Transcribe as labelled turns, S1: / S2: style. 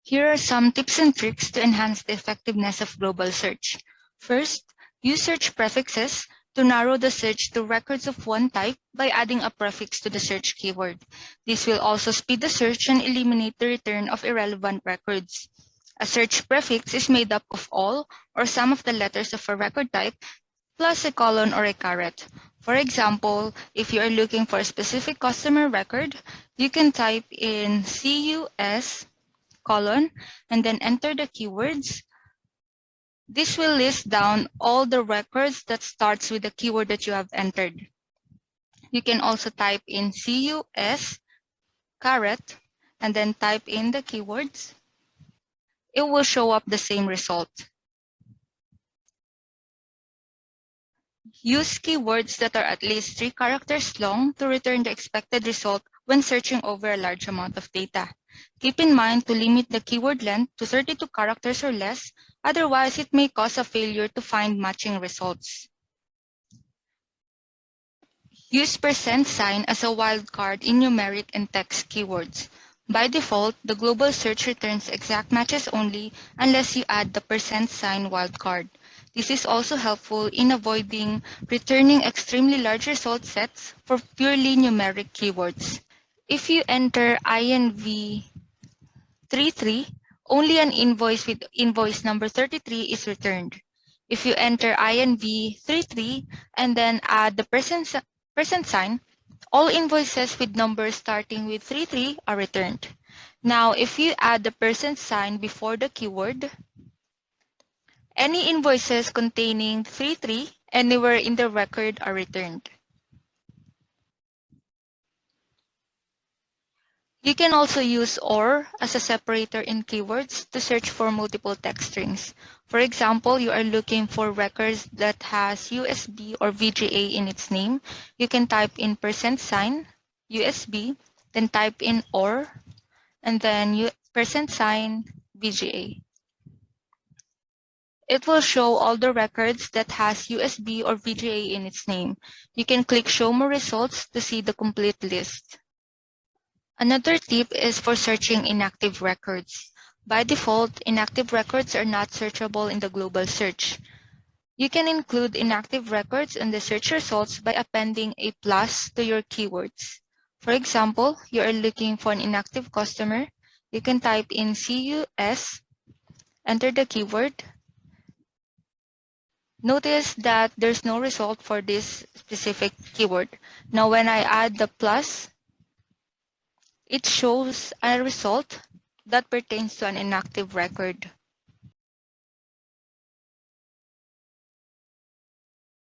S1: Here are some tips and tricks to enhance the effectiveness of global search. First, use search prefixes to narrow the search to records of one type by adding a prefix to the search keyword. This will also speed the search and eliminate the return of irrelevant records. A search prefix is made up of all or some of the letters of a record type plus a colon or a caret. For example, if you are looking for a specific customer record, you can type in CUS colon and then enter the keywords. This will list down all the records that starts with the keyword that you have entered. You can also type in CUS caret and then type in the keywords. It will show up the same result. Use keywords that are at least 3 characters long to return the expected result when searching over a large amount of data. Keep in mind to limit the keyword length to 32 characters or less, otherwise it may cause a failure to find matching results. Use %sign as a wildcard in numeric and text keywords. By default, the global search returns exact matches only unless you add the %sign wildcard. This is also helpful in avoiding returning extremely large result sets for purely numeric keywords. If you enter INV 33, only an invoice with invoice number 33 is returned. If you enter INV 33 and then add the % sign, all invoices with numbers starting with 33 are returned. Now, if you add the % sign before the keyword, any invoices containing 33 anywhere in the record are returned. You can also use OR as a separator in keywords to search for multiple text strings. For example, you are looking for records that has USB or VGA in its name. You can type in %sign USB, then type in OR, and then %sign VGA. It will show all the records that has USB or VGA in its name. You can click Show More Results to see the complete list. Another tip is for searching inactive records. By default, inactive records are not searchable in the global search. You can include inactive records in the search results by appending a plus to your keywords. For example, you are looking for an inactive customer. You can type in CUS, enter the keyword. Notice that there's no result for this specific keyword. Now, when I add the plus, it shows a result that pertains to an inactive record.